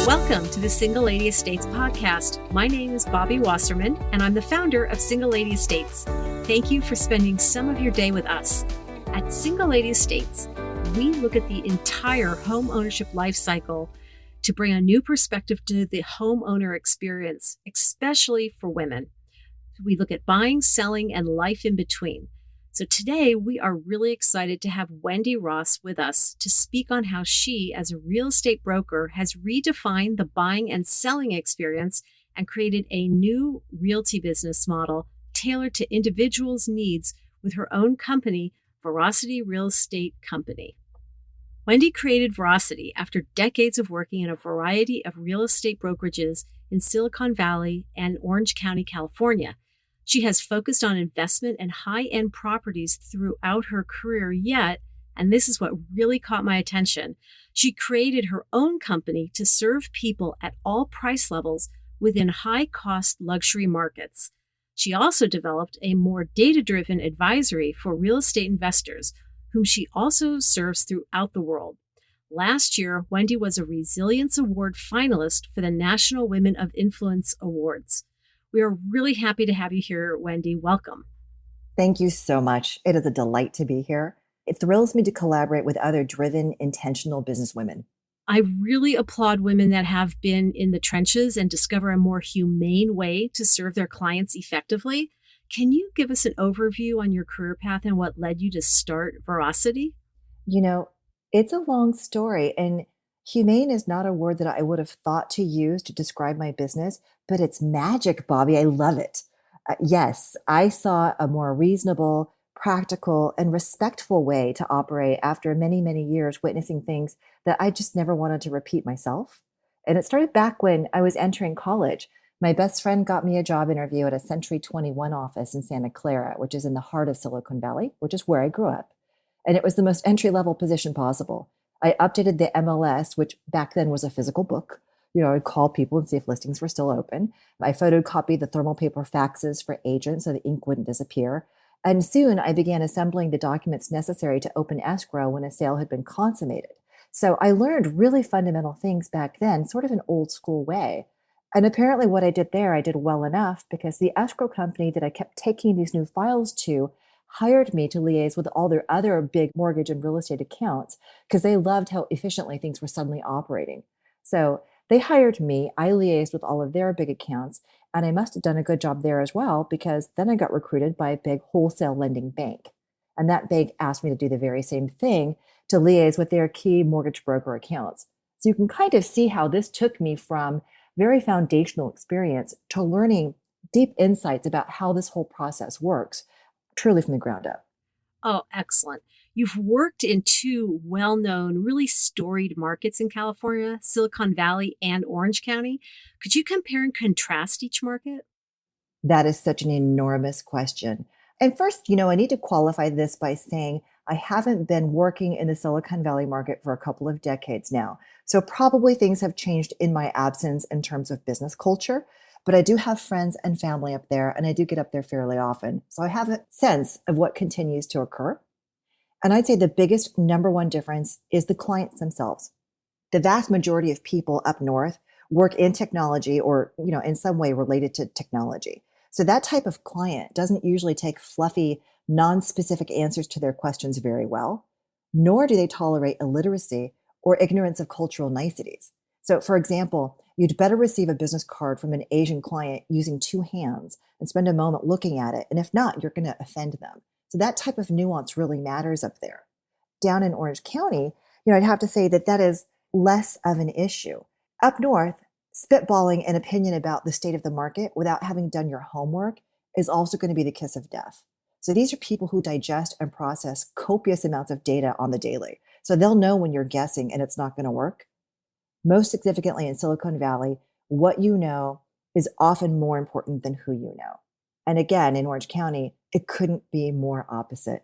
Welcome to the Single Lady Estates podcast. My name is Bobbie Wasserman, and I'm the founder of Single Lady Estates. Thank you for spending some of your day with us. At Single Lady Estates, we look at the entire home ownership life cycle to bring a new perspective to the homeowner experience, especially for women. We look at buying, selling, and life in between. So today we are really excited to have Wendy Ross with us to speak on how she, as a real estate broker, has redefined the buying and selling experience and created a new realty business model tailored to individuals' needs with her own company, Veracity Real Estate Company. Wendy created Veracity after decades of working in a variety of real estate brokerages in Silicon Valley and Orange County, California. She has focused on investment and high-end properties throughout her career, yet, and this is what really caught my attention, she created her own company to serve people at all price levels within high-cost luxury markets. She also developed a more data-driven advisory for real estate investors, whom she also serves throughout the world. Last year, Wendy was a Resilience Award finalist for the National Women of Influence Awards. We are really happy to have you here, Wendy. Welcome. Thank you so much. It is a delight to be here. It thrills me to collaborate with other driven, intentional businesswomen. I really applaud women that have been in the trenches and discover a more humane way to serve their clients effectively. Can you give us an overview on your career path and what led you to start Veracity? You know, it's a long story, and humane is not a word that I would have thought to use to describe my business, but it's magic, Bobbie. I love it. Yes, I saw a more reasonable, practical, and respectful way to operate after many, many years witnessing things that I just never wanted to repeat myself. And it started back when I was entering college. My best friend got me a job interview at a Century 21 office in Santa Clara, which is in the heart of Silicon Valley, which is where I grew up. And it was the most entry-level position possible. I updated the MLS, which back then was a physical book. I'd call people and see if listings were still open. I photocopied the thermal paper faxes for agents so the ink wouldn't disappear. And soon I began assembling the documents necessary to open escrow when a sale had been consummated. So I learned really fundamental things back then, sort of an old school way. And apparently what I did there, I did well enough because the escrow company that I kept taking these new files to hired me to liaise with all their other big mortgage and real estate accounts because they loved how efficiently things were suddenly operating. So they hired me, I liaised with all of their big accounts, and I must have done a good job there as well because then I got recruited by a big wholesale lending bank. And that bank asked me to do the very same thing to liaise with their key mortgage broker accounts. So you can kind of see how this took me from very foundational experience to learning deep insights about how this whole process works, truly from the ground up. Oh, excellent. You've worked in two well-known, really storied markets in California, Silicon Valley and Orange County. Could you compare and contrast each market? That is such an enormous question. And first, I need to qualify this by saying I haven't been working in the Silicon Valley market for a couple of decades now. So probably things have changed in my absence in terms of business culture. But I do have friends and family up there, and I do get up there fairly often. So I have a sense of what continues to occur. And I'd say the biggest number one difference is the clients themselves. The vast majority of people up north work in technology or, in some way related to technology. So that type of client doesn't usually take fluffy, non-specific answers to their questions very well, nor do they tolerate illiteracy or ignorance of cultural niceties. So for example, you'd better receive a business card from an Asian client using two hands and spend a moment looking at it. And if not, you're going to offend them. So that type of nuance really matters up there. Down in Orange County, I'd have to say that is less of an issue. Up north, spitballing an opinion about the state of the market without having done your homework is also going to be the kiss of death. So these are people who digest and process copious amounts of data on the daily. So they'll know when you're guessing and it's not going to work. Most significantly in Silicon Valley, what you know is often more important than who you know. And again, in Orange County, it couldn't be more opposite.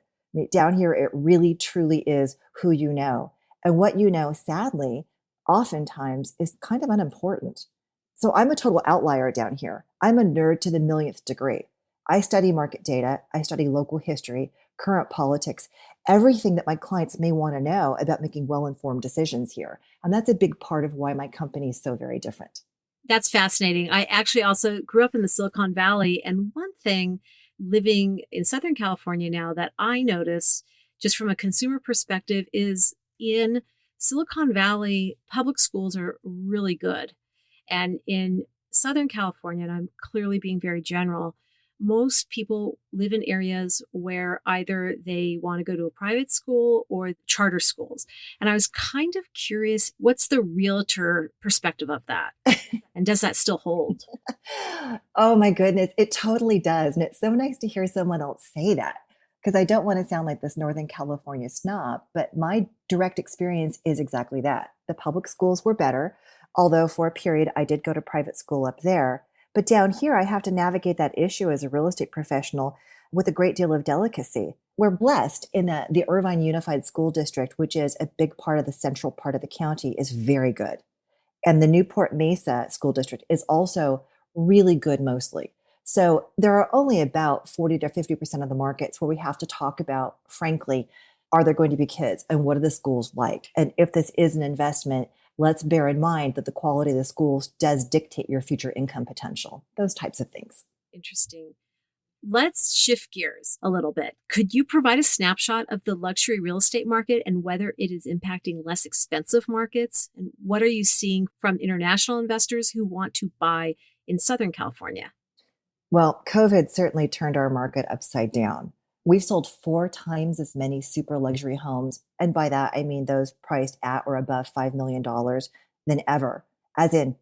Down here, it really, truly is who you know. And what you know, sadly, oftentimes is kind of unimportant. So I'm a total outlier down here. I'm a nerd to the millionth degree. I study market data. I study local history, current politics, everything that my clients may want to know about making well-informed decisions here. And that's a big part of why my company is so very different. That's fascinating. I actually also grew up in the Silicon Valley. And one thing living in Southern California now that I noticed, just from a consumer perspective, is in Silicon Valley, public schools are really good. And in Southern California, and I'm clearly being very general, most people live in areas where either they want to go to a private school or charter schools. And I was kind of curious, what's the realtor perspective of that? And does that still hold? Oh my goodness, it totally does. And it's so nice to hear someone else say that because I don't want to sound like this Northern California snob, but my direct experience is exactly that. The public schools were better, although for a period I did go to private school up there. But down here, I have to navigate that issue as a real estate professional with a great deal of delicacy. We're blessed in that the Irvine Unified School District, which is a big part of the central part of the county, is very good. And the Newport Mesa School District is also really good mostly. So there are only about 40 to 50% of the markets where we have to talk about, frankly, are there going to be kids and what are the schools like? And if this is an investment, let's bear in mind that the quality of the schools does dictate your future income potential, those types of things. Interesting. Let's shift gears a little bit. Could you provide a snapshot of the luxury real estate market and whether it is impacting less expensive markets? And what are you seeing from international investors who want to buy in Southern California? Well, COVID certainly turned our market upside down. We've sold 4 times as many super luxury homes. And by that, I mean those priced at or above $5 million than ever, as in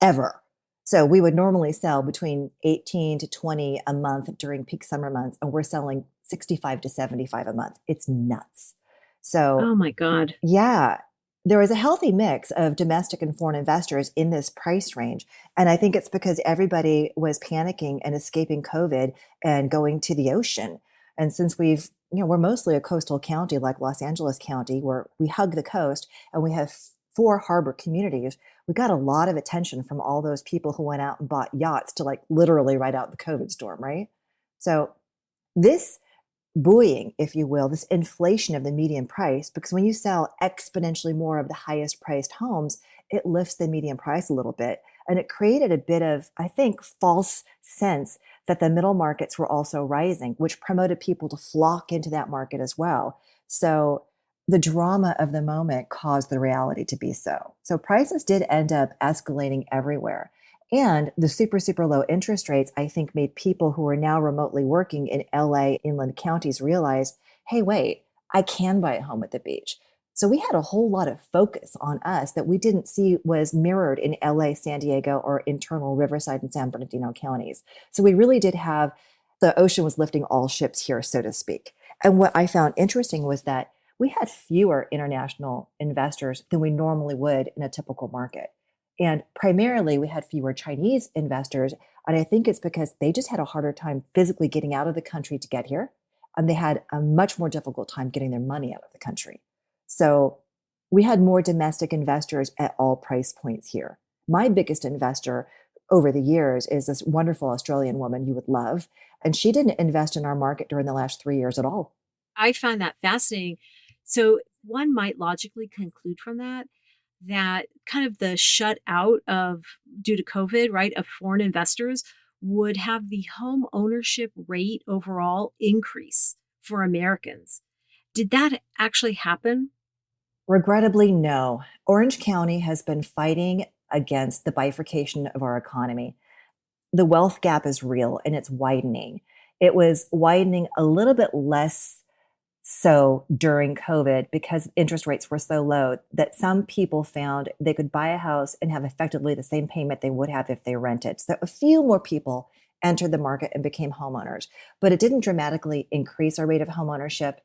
ever. So we would normally sell between 18 to 20 a month during peak summer months, and we're selling 65 to 75 a month. It's nuts. So Oh my God. yeah, there was a healthy mix of domestic and foreign investors in this price range. And I think it's because everybody was panicking and escaping COVID and going to the ocean. And since we're mostly a coastal county like Los Angeles County, where we hug the coast and we have 4 harbor communities, we got a lot of attention from all those people who went out and bought yachts to like literally ride out the COVID storm, right? So this buoying, if you will, this inflation of the median price, because when you sell exponentially more of the highest priced homes, it lifts the median price a little bit. And it created a bit of, I think, false sense that the middle markets were also rising, which promoted people to flock into that market as well. So the drama of the moment caused the reality to be so. So prices did end up escalating everywhere. And the super, super low interest rates, I think, made people who are now remotely working in LA, inland counties realize, hey, wait, I can buy a home at the beach. So we had a whole lot of focus on us that we didn't see was mirrored in LA, San Diego, or internal Riverside and San Bernardino counties. So we really did have the ocean was lifting all ships here, so to speak. And what I found interesting was that we had fewer international investors than we normally would in a typical market. And primarily, we had fewer Chinese investors. And I think it's because they just had a harder time physically getting out of the country to get here. And they had a much more difficult time getting their money out of the country. So we had more domestic investors at all price points here. My biggest investor over the years is this wonderful Australian woman you would love. And she didn't invest in our market during the last 3 years at all. I find that fascinating. So one might logically conclude from that kind of the shut out of due to COVID, right, of foreign investors would have the home ownership rate overall increase for Americans. Did that actually happen? Regrettably, no. Orange County has been fighting against the bifurcation of our economy. The wealth gap is real and it's widening. It was widening a little bit less so during COVID because interest rates were so low that some people found they could buy a house and have effectively the same payment they would have if they rented. So a few more people entered the market and became homeowners, but it didn't dramatically increase our rate of homeownership.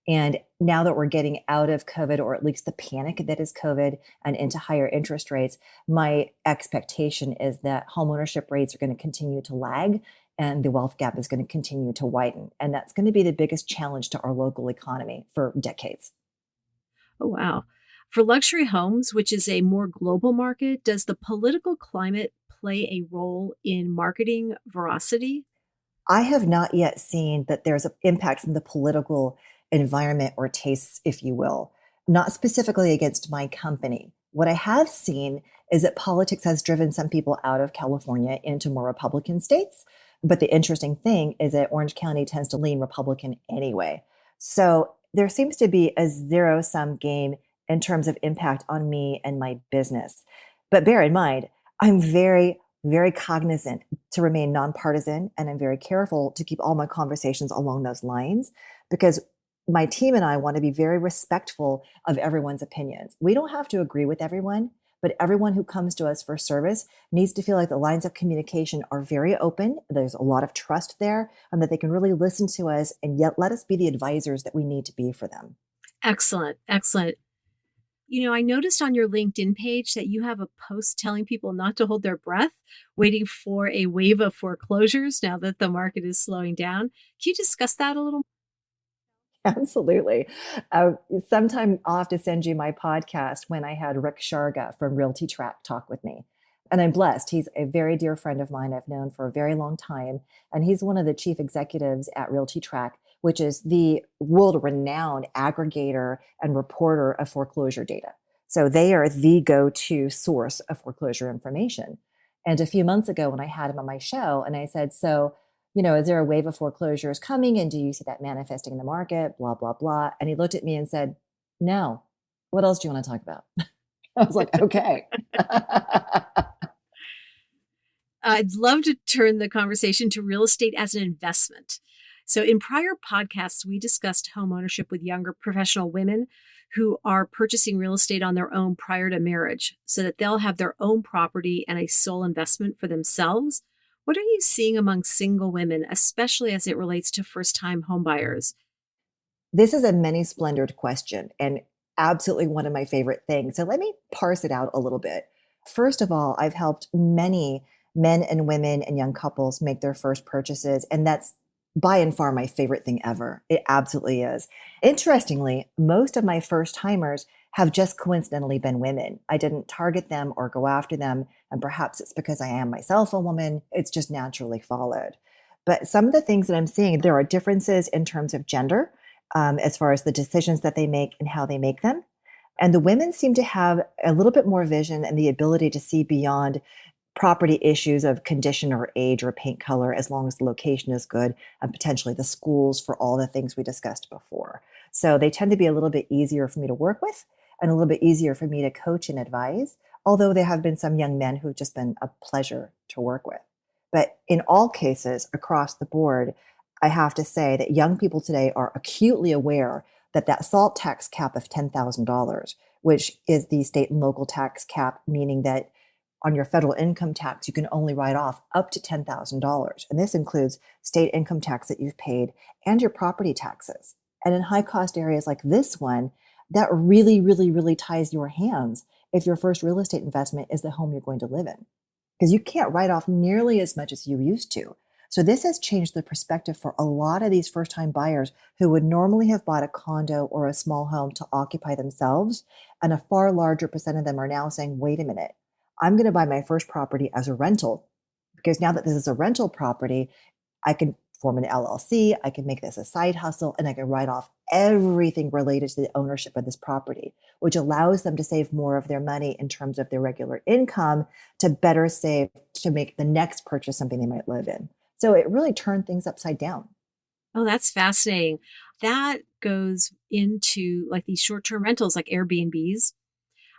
And now that we're getting out of COVID, or at least the panic that is COVID, and into higher interest rates, my expectation is that homeownership rates are going to continue to lag and the wealth gap is going to continue to widen. And that's going to be the biggest challenge to our local economy for decades. Oh, wow. For luxury homes, which is a more global market, does the political climate play a role in marketing veracity? I have not yet seen that there's an impact from the political environment or tastes, if you will, not specifically against my company. What I have seen is that politics has driven some people out of California into more Republican states. But the interesting thing is that Orange County tends to lean Republican anyway. So there seems to be a zero sum game in terms of impact on me and my business. But bear in mind, I'm very, very cognizant to remain nonpartisan, and I'm very careful to keep all my conversations along those lines because my team and I want to be very respectful of everyone's opinions. We don't have to agree with everyone, but everyone who comes to us for service needs to feel like the lines of communication are very open. There's a lot of trust there, and that they can really listen to us and yet let us be the advisors that we need to be for them. Excellent. Excellent. I noticed on your LinkedIn page that you have a post telling people not to hold their breath, waiting for a wave of foreclosures now that the market is slowing down. Can you discuss that a little? Absolutely. Sometime I'll have to send you my podcast when I had Rick Sharga from Realty Track talk with me. And I'm blessed. He's a very dear friend of mine I've known for a very long time. And he's one of the chief executives at Realty Track, which is the world renowned aggregator and reporter of foreclosure data. So they are the go to source of foreclosure information. And a few months ago, when I had him on my show, and I said, so, is there a wave of foreclosures coming? And do you see that manifesting in the market? Blah, blah, blah. And he looked at me and said, no. What else do you want to talk about? I was like, okay. I'd love to turn the conversation to real estate as an investment. So, in prior podcasts, we discussed home ownership with younger professional women who are purchasing real estate on their own prior to marriage so that they'll have their own property and a sole investment for themselves. What are you seeing among single women, especially as it relates to first-time homebuyers? This is a many splendored question and absolutely one of my favorite things. So let me parse it out a little bit. First of all, I've helped many men and women and young couples make their first purchases, and that's by and far my favorite thing ever. It absolutely is. Interestingly, most of my first timers have just coincidentally been women. I didn't target them or go after them, and perhaps it's because I am myself a woman. It's just naturally followed. But some of the things that I'm seeing, there are differences in terms of gender, as far as the decisions that they make and how they make them. And the women seem to have a little bit more vision and the ability to see beyond property issues of condition or age or paint color, as long as the location is good, and potentially the schools for all the things we discussed before. So they tend to be a little bit easier for me to work with and a little bit easier for me to coach and advise, although there have been some young men who've just been a pleasure to work with. But in all cases across the board, I have to say that young people today are acutely aware that that SALT tax cap of $10,000, which is the state and local tax cap, meaning that on your federal income tax, you can only write off up to $10,000. And this includes state income tax that you've paid and your property taxes. And in high cost areas like this one, that really, really, really ties your hands if your first real estate investment is the home you're going to live in, because you can't write off nearly as much as you used to. So this has changed the perspective for a lot of these first time buyers who would normally have bought a condo or a small home to occupy themselves. And a far larger percent of them are now saying, wait a minute, I'm going to buy my first property as a rental, because now that this is a rental property, I can form an LLC, I can make this a side hustle, and I can write off everything related to the ownership of this property, which allows them to save more of their money in terms of their regular income to better save to make the next purchase something they might live in. So it really turned things upside down. Oh, that's fascinating. That goes into like these short-term rentals like Airbnbs.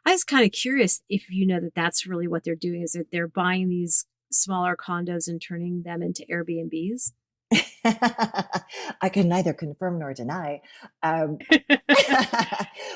I was kind of curious if you know that that's really what they're doing, is that they're buying these smaller condos and turning them into Airbnbs. I can neither confirm nor deny. Um,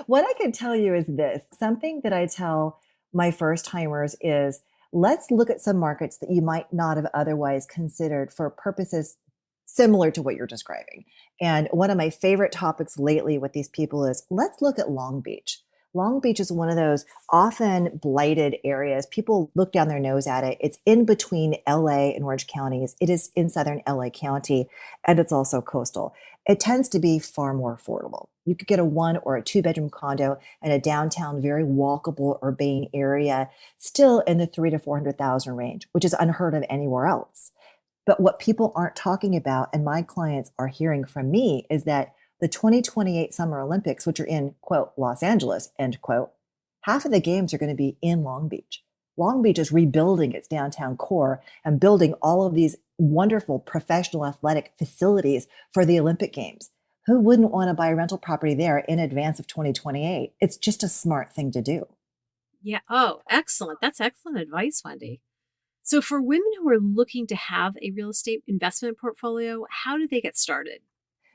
what I can tell you is this, something that I tell my first timers is, let's look at some markets that you might not have otherwise considered for purposes similar to what you're describing. And one of my favorite topics lately with these people is, let's look at Long Beach. Long Beach is one of those often blighted areas. People look down their nose at it. It's in between LA and Orange counties. It is in southern LA County, and it's also coastal. It tends to be far more affordable. You could get a 1 or a 2-bedroom condo in a downtown, very walkable, urbane area, still in the 300,000 to 400,000 range, which is unheard of anywhere else. But what people aren't talking about, and my clients are hearing from me, is that the 2028 Summer Olympics, which are in, quote, Los Angeles, end quote, half of the games are going to be in Long Beach. Long Beach is rebuilding its downtown core and building all of these wonderful professional athletic facilities for the Olympic Games. Who wouldn't want to buy a rental property there in advance of 2028? It's just a smart thing to do. Yeah. Oh, excellent. That's excellent advice, Wendy. So, for women who are looking to have a real estate investment portfolio, how do they get started?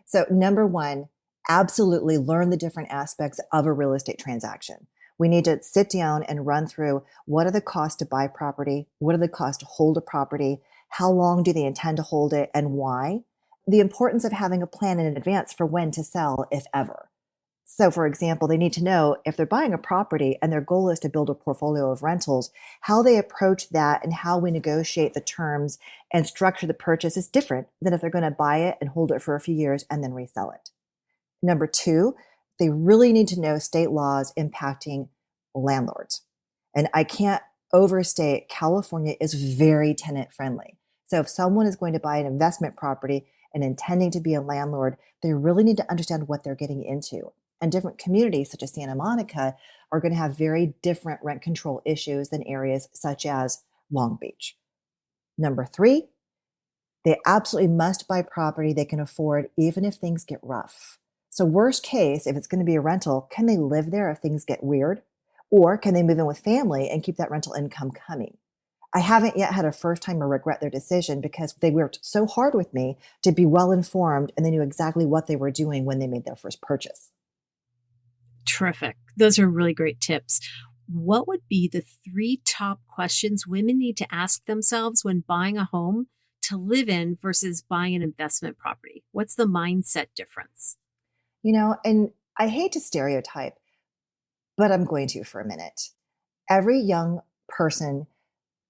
So, number one, absolutely learn the different aspects of a real estate transaction. We need to sit down and run through what are the costs to buy property? What are the costs to hold a property? How long do they intend to hold it and why? The importance of having a plan in advance for when to sell, if ever. So, for example, they need to know if they're buying a property and their goal is to build a portfolio of rentals, how they approach that and how we negotiate the terms and structure the purchase is different than if they're going to buy it and hold it for a few years and then resell it. Number two, they really need to know state laws impacting landlords. And I can't overstate, California is very tenant friendly. So if someone is going to buy an investment property and intending to be a landlord, they really need to understand what they're getting into. And different communities, such as Santa Monica, are going to have very different rent control issues than areas such as Long Beach. Number three, they absolutely must buy property they can afford, even if things get rough. So worst case, if it's going to be a rental, can they live there if things get weird? Or can they move in with family and keep that rental income coming? I haven't yet had a first timer regret their decision because they worked so hard with me to be well informed and they knew exactly what they were doing when they made their first purchase. Terrific. Those are really great tips. What would be the three top questions women need to ask themselves when buying a home to live in versus buying an investment property? What's the mindset difference? And I hate to stereotype, but I'm going to for a minute. Every young person,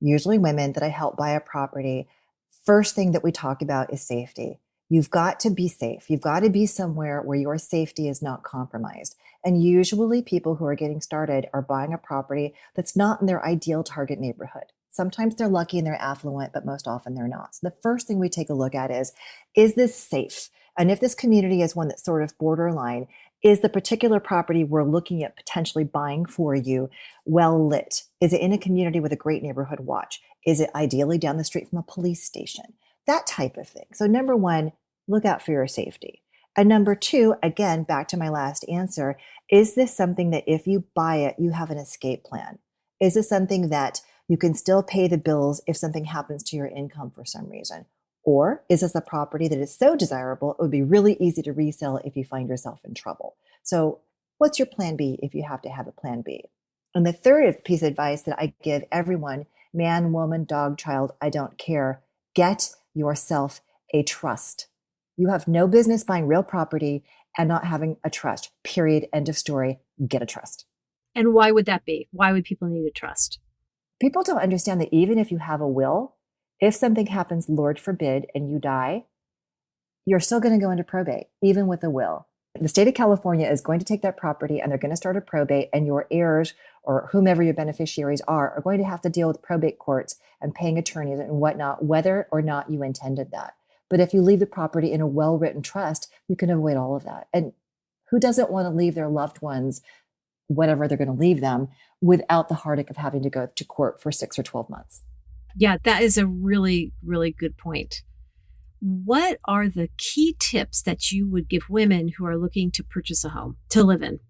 usually women that I help buy a property, first thing that we talk about is safety. You've got to be safe. You've got to be somewhere where your safety is not compromised. And usually people who are getting started are buying a property that's not in their ideal target neighborhood. Sometimes they're lucky and they're affluent, but most often they're not. So the first thing we take a look at is this safe? And if this community is one that's sort of borderline, is the particular property we're looking at potentially buying for you well lit? Is it in a community with a great neighborhood watch? Is it ideally down the street from a police station? That type of thing. So number one, look out for your safety. And number two, again, back to my last answer, is this something that if you buy it, you have an escape plan? Is this something that you can still pay the bills if something happens to your income for some reason? Or is this a property that is so desirable, it would be really easy to resell if you find yourself in trouble? So what's your plan B if you have to have a plan B? And the third piece of advice that I give everyone, man, woman, dog, child, I don't care, get yourself a trust. You have no business buying real property and not having a trust, period, end of story. Get a trust. And why would that be? Why would people need a trust? People don't understand that even if you have a will, if something happens, Lord forbid, and you die, you're still going to go into probate, even with a will. The state of California is going to take that property and they're going to start a probate, and your heirs or whomever your beneficiaries are going to have to deal with probate courts and paying attorneys and whatnot, whether or not you intended that. But if you leave the property in a well-written trust, you can avoid all of that. And who doesn't want to leave their loved ones, whatever they're going to leave them, without the heartache of having to go to court for 6 or 12 months? Yeah, that is a really, really good point. What are the key tips that you would give women who are looking to purchase a home to live in?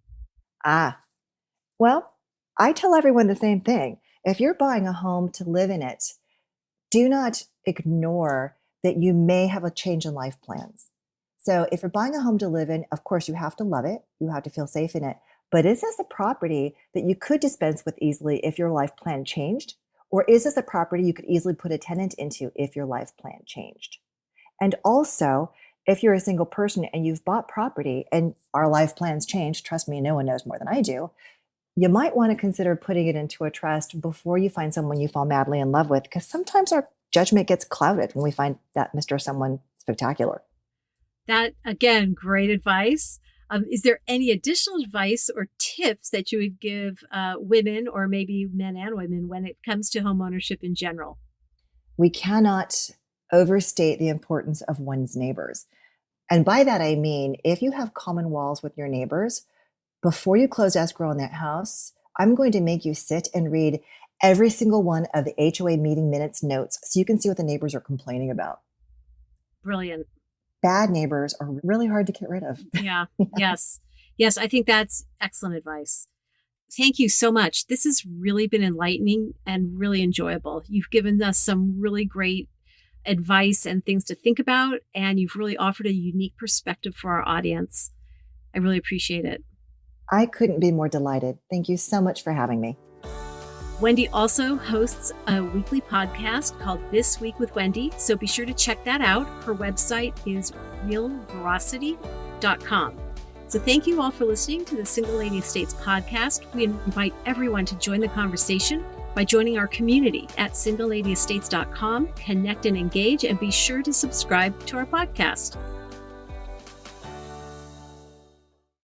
Well, I tell everyone the same thing. If you're buying a home to live in it, do not ignore that you may have a change in life plans. So if you're buying a home to live in, of course, you have to love it. You have to feel safe in it. But is this a property that you could dispense with easily if your life plan changed? Or is this a property you could easily put a tenant into if your life plan changed? And also, if you're a single person and you've bought property and our life plans change, trust me, no one knows more than I do, you might want to consider putting it into a trust before you find someone you fall madly in love with, because sometimes our judgment gets clouded when we find that Mr. or someone spectacular. That, again, great advice. Is there any additional advice or tips that you would give women, or maybe men and women, when it comes to home ownership in general? We cannot overstate the importance of one's neighbors. And by that, I mean, if you have common walls with your neighbors, before you close escrow on that house, I'm going to make you sit and read every single one of the HOA meeting minutes notes so you can see what the neighbors are complaining about. Brilliant. Bad neighbors are really hard to get rid of. Yeah. Yes. Yes. I think that's excellent advice. Thank you so much. This has really been enlightening and really enjoyable. You've given us some really great advice and things to think about, and you've really offered a unique perspective for our audience. I really appreciate it. I couldn't be more delighted. Thank you so much for having me. Wendy also hosts a weekly podcast called This Week with Wendy, so be sure to check that out. Her website is realveracity.com. So thank you all for listening to the Single Lady Estates podcast. We invite everyone to join the conversation by joining our community at singleLadyEstates.com. Connect and engage, and be sure to subscribe to our podcast.